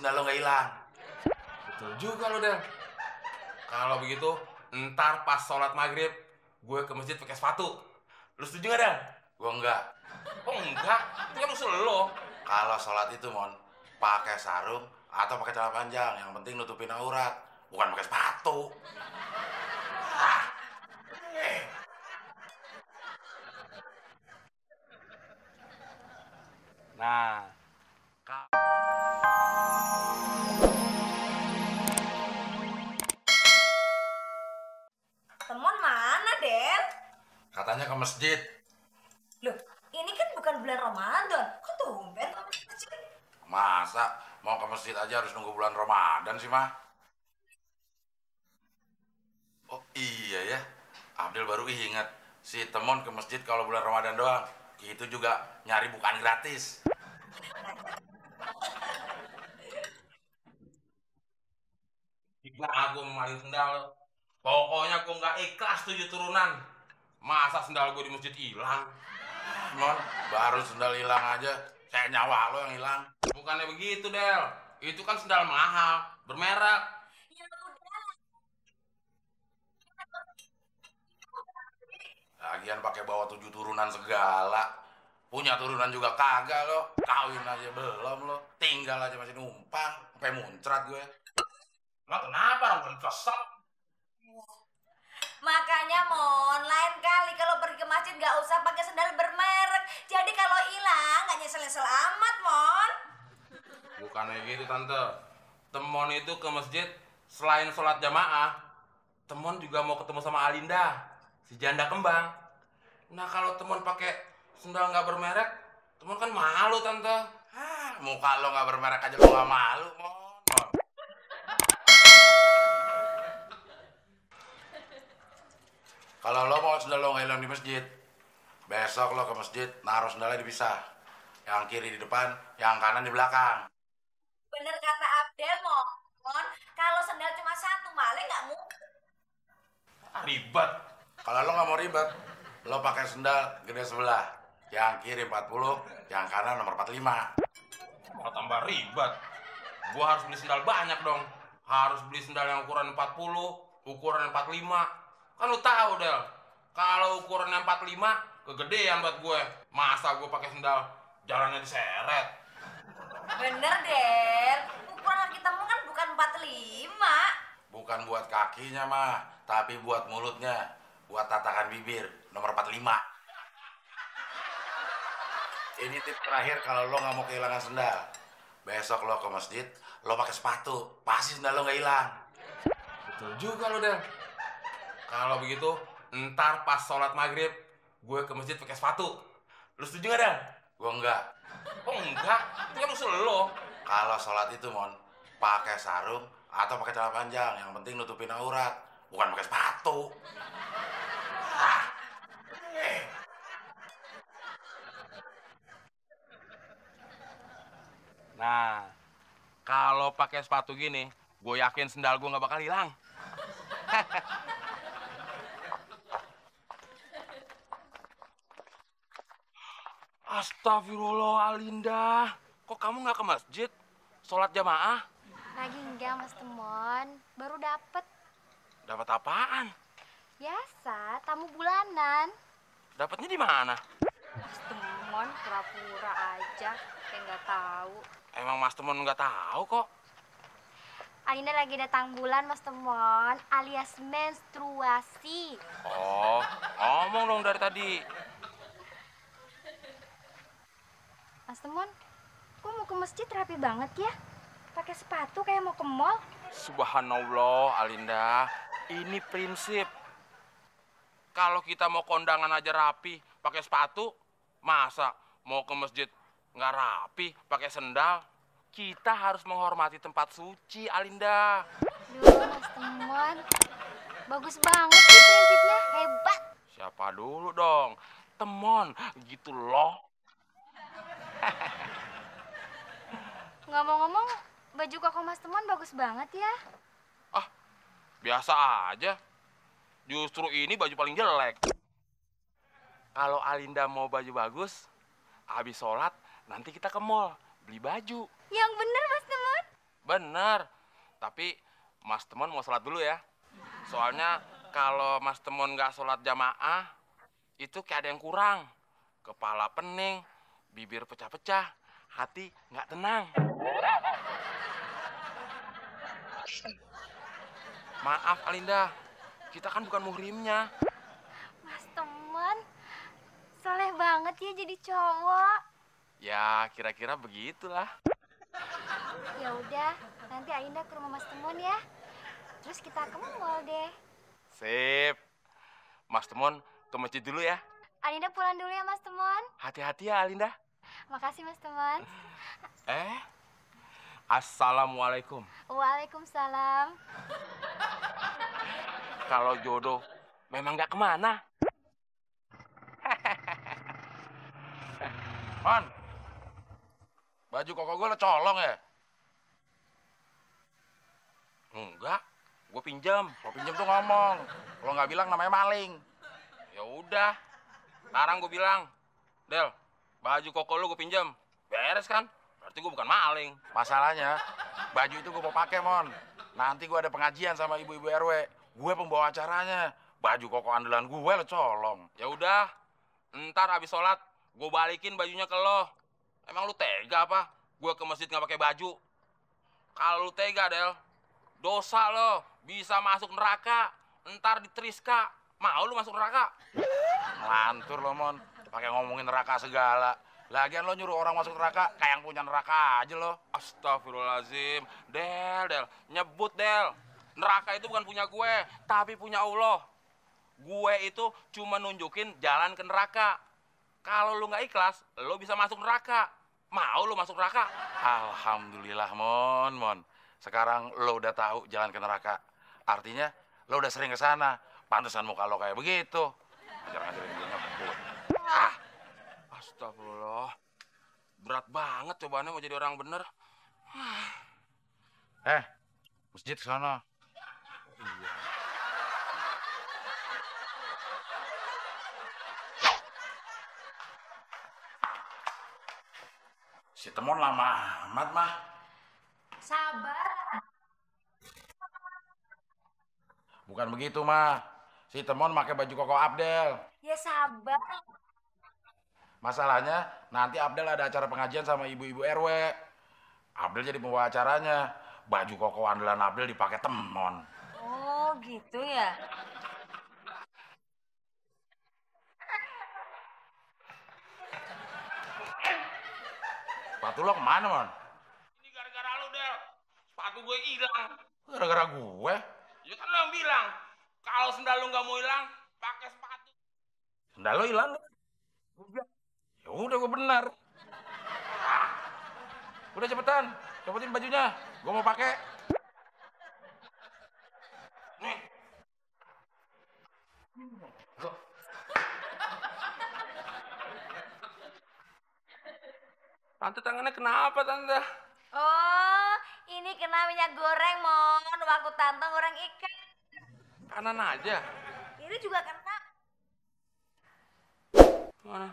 sendal lo nggak hilang. Betul juga lo, Del. Kalau begitu, ntar pas sholat maghrib, gue ke masjid pakai sepatu. Lu setuju gak, Del? Gue enggak. Oh enggak, itu kan usul lo. Kalau sholat itu mon, pakai sarung atau pakai celana panjang, yang penting nutupin aurat, bukan pakai sepatu. Nah, Temon mana, Del? Katanya ke masjid. Loh, ini kan bukan bulan Ramadan. Kok tumben kamu ke masjid? Masa mau ke masjid aja harus nunggu bulan Ramadan sih, Mah? Oh iya ya, Abdel baru ingat. Si Temon ke masjid kalau bulan Ramadan doang. Itu juga nyari bukaan gratis. gila aku maling sendal. Pokoknya gue nggak ikhlas 7 turunan. Masa sendal gue di masjid hilang? Mon, baru sendal hilang aja, kayak nyawa lo yang hilang. Bukannya begitu, Del. Itu kan sendal mahal, bermerek. Ya udah. Lagian pakai bawa 7 turunan segala. Punya turunan juga kagak lo. Kawin aja belum lo. Tinggal aja masih numpang. Sampai muncrat gue. Lo kenapa orang kesel? Makanya Mon, lain kali kalau pergi ke masjid gak usah pakai sendal bermerek. Jadi kalau hilang gak nyesel-nyesel amat, Mon. Bukannya gitu, Tante. Temon itu ke masjid selain sholat jamaah, Temon juga mau ketemu sama Alinda, si janda kembang. Nah kalau Temon pakai sendal nggak bermerek, Temon kan malu, Tante. Muka lo gak bermerek aja lo gak malu, Mon. Kalau lo mau sendal lo nggak hilang di masjid, besok lo ke masjid naruh sendalnya dipisah. Yang kiri di depan, yang kanan di belakang. Bener kata Abdel, Mon. Kalau sendal cuma satu, malah gak mungkin. Ribet. Kalau lo nggak mau ribet, lo pakai sendal gede sebelah. Yang kiri 40, yang kanan nomor 45. Mau tambah ribet. Gua harus beli sendal banyak dong. Harus beli sendal yang ukuran 40, ukuran 45. Kan lu tahu, Del. Kalau ukurannya 45, kegedean buat gue. Masa gue pakai sendal jalannya diseret? Bener, Del. Ukuran kita kan bukan 45. Bukan buat kakinya mah, tapi buat mulutnya. Buat tatakan bibir, nomor 45. Ini tips terakhir kalau lo nggak mau kehilangan sendal. Besok lo ke masjid, lo pakai sepatu. Pasti sendal lo nggak hilang. Betul juga lo, Del. Kalau begitu, ntar pas sholat maghrib, gue ke masjid pakai sepatu. Lu setuju gak, Del? Gue enggak. Oh enggak, itu kan usul lo. Kalau sholat itu mon, pakai sarung atau pakai celana panjang. Yang penting nutupin aurat, bukan pakai sepatu. Nah, kalau pakai sepatu gini, gue yakin sendal gue nggak bakal hilang. Astagfirullah, Alinda. Kok kamu nggak ke masjid? Sholat jamaah? Lagi enggak, Mas Temon. Baru dapet. Dapat apaan? Biasa, tamu bulanan. Dapatnya di mana? Mas Temon pura-pura aja, kayak nggak tahu. Emang Mas Temon nggak tahu kok. Alinda lagi datang bulan, Mas Temon, alias menstruasi. Oh, ngomong dong dari tadi. Mas Temon, kok mau ke masjid rapi banget ya? Pakai sepatu kayak mau ke mall. Subhanallah, Alinda. Ini prinsip. Kalau kita mau kondangan aja rapi, pakai sepatu, masa mau ke masjid nggak rapi, pakai sendal? Kita harus menghormati tempat suci, Alinda. Duh, Mas Temon, bagus banget sih prinsipnya, hebat. Siapa dulu dong? Temon, gitu loh. Ngomong-ngomong, baju koko Mas Temon bagus banget ya. Ah, biasa aja. Justru ini baju paling jelek. Kalau Alinda mau baju bagus, habis sholat nanti kita ke mall beli baju. Yang bener, Mas Temon. Bener. Tapi Mas Temon mau sholat dulu ya. Soalnya kalau Mas Temon nggak sholat jamaah, itu kayak ada yang kurang. Kepala pening, bibir pecah-pecah, hati nggak tenang. Maaf Alinda, kita kan bukan muhrimnya. Mas Temon, soleh banget ya jadi cowok. Ya kira-kira begitulah. Ya udah, nanti Ainda ke rumah Mas Temon ya. Terus kita ke mall deh. Sip. Mas Temon ke masjid dulu ya. Ainda pulang dulu ya Mas Temon. Hati-hati ya Alinda. Makasih Mas Temon. Assalamualaikum. Waalaikumsalam. Kalau jodoh memang nggak kemana. Mon, baju koko gue lo colong ya? Enggak, gue pinjam. Lo pinjem tuh ngomong. Kalau nggak bilang namanya maling. Ya udah. Sekarang gue bilang, Del, baju koko lu gue pinjam. Beres kan? Berarti gue bukan maling. Masalahnya, baju itu gue mau pakai, Mon. Nanti gue ada pengajian sama ibu-ibu RW. Gue pembawa acaranya. Baju koko andalan gue lo colong. Ya udah, ntar abis sholat gue balikin bajunya ke lo. Emang lu tega apa? Gue ke masjid nggak pakai baju. Kalau lu tega, Del, dosa lo. Bisa masuk neraka. Ntar diteriska. Mau lu masuk neraka? Ngelantur lo, Mon. Pakai ngomongin neraka segala. Lagian lo nyuruh orang masuk neraka, kayak yang punya neraka aja lo. Astagfirullahaladzim. Del, nyebut Del. Neraka itu bukan punya gue, tapi punya Allah. Gue itu cuma nunjukin jalan ke neraka. Kalau lu nggak ikhlas, lo bisa masuk neraka. Mau lu masuk neraka? Alhamdulillah, Mon. Sekarang lo udah tahu jalan ke neraka. Artinya lo udah sering ke sana. Pantesan muka lo kayak begitu. Ngajar-ngajarin gue ngebut. Astagfirullah. Berat banget cobaannya mau jadi orang bener. Masjid ke sana. Iya. Si Temon lama amat, mah. Sabar. Bukan begitu, mah. Si Temon pakai baju koko Abdel. Ya sabar. Masalahnya, nanti Abdel ada acara pengajian sama ibu-ibu RW. Abdel jadi pembawa acaranya. Baju koko andalan Abdel dipakai Temon. Oh gitu ya. Sepatu lo kemana, Mon? Ini gara-gara lu, Del. Sepatu gue hilang. Gara-gara gue? Ya kan lo yang bilang. Kalau sendal lu nggak mau hilang, pakai sepatu. Sendal lo hilang. Ya udah, gue benar. Udah cepetan, copotin bajunya. Gue mau pakai. Nih. Tante tangannya kenapa, Tante? Oh, ini kena minyak goreng, Mon. Waktu tante goreng ikan. Kanan aja. Ini juga kena. Mana?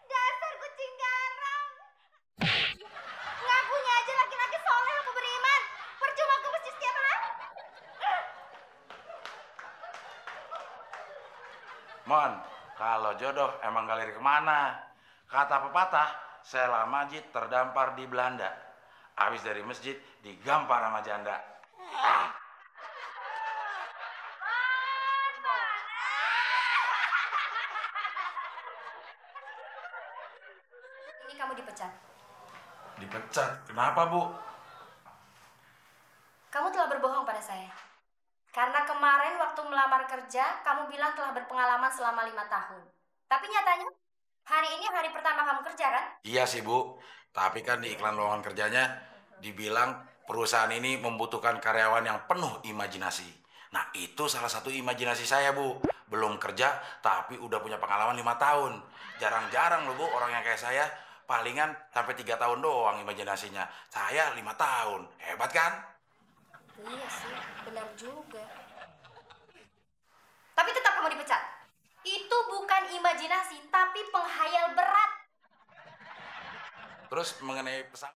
Dasar kucing garang. Ngakunya aja laki-laki soleh apa beriman. Percuma ke masjid setiap hari. Mon, kalau jodoh emang galeri kemana? Kata pepatah, sela majid terdampar di Belanda. Habis dari masjid, digampar sama janda. Ini kamu dipecat. Dipecat? Kenapa, Bu? Kamu telah berbohong pada saya. Karena kemarin waktu melamar kerja, kamu bilang telah berpengalaman selama 5 tahun. Tapi nyatanya, hari ini hari pertama kamu kerja, kan? Iya sih, Bu. Tapi kan di iklan lowongan kerjanya dibilang perusahaan ini membutuhkan karyawan yang penuh imajinasi. Nah, itu salah satu imajinasi saya, Bu. Belum kerja, tapi udah punya pengalaman 5 tahun. Jarang-jarang loh, Bu, orang yang kayak saya. Palingan sampai 3 tahun doang imajinasinya. Saya 5 tahun. Hebat kan? Iya sih, benar juga. Tapi tetap kamu dipecat. Itu bukan imajinasi, tapi penghayal berat. Terus mengenai pesan